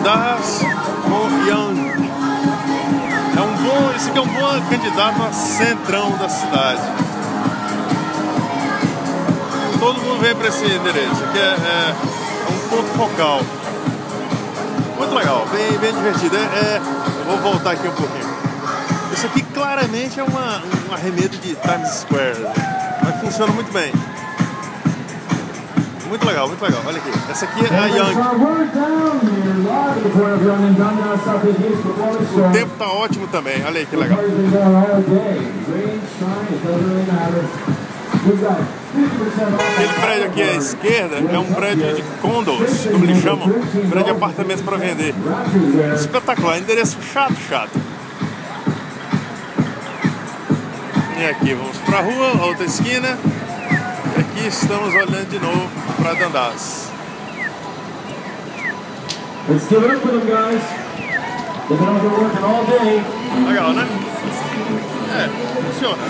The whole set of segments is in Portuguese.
Dundas com Young. Esse aqui é um bom candidato a centrão da cidade. Todo mundo vem para esse endereço. Aqui é um ponto focal. Muito legal, bem divertido. Eu vou voltar aqui um pouquinho. Isso aqui claramente é um arremedo de Times Square, mas funciona muito bem. Muito legal, muito legal. Olha aqui. Essa aqui é a Young. O tempo tá ótimo também. Olha aí que legal. Aquele prédio aqui à esquerda é um prédio de condos, como eles chamam, um prédio de apartamentos para vender. Espetacular, endereço chato. E aqui vamos para a rua, a outra esquina. E aqui estamos olhando de novo para Dundas. Let's give it up for them, guys. They've been working all day. Legal, né? Funciona.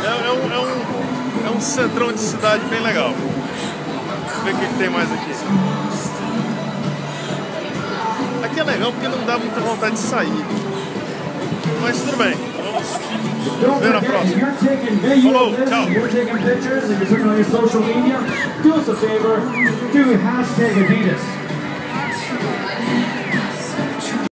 É um centrão de cidade bem legal. Vamos ver o que tem mais aqui. Aqui é legal porque não dá muita vontade de sair. Mas tudo bem. Vamos ver na próxima. Falou, tchau. You're taking pictures and you're putting on your social media. Do us a favor. Do #Adidas.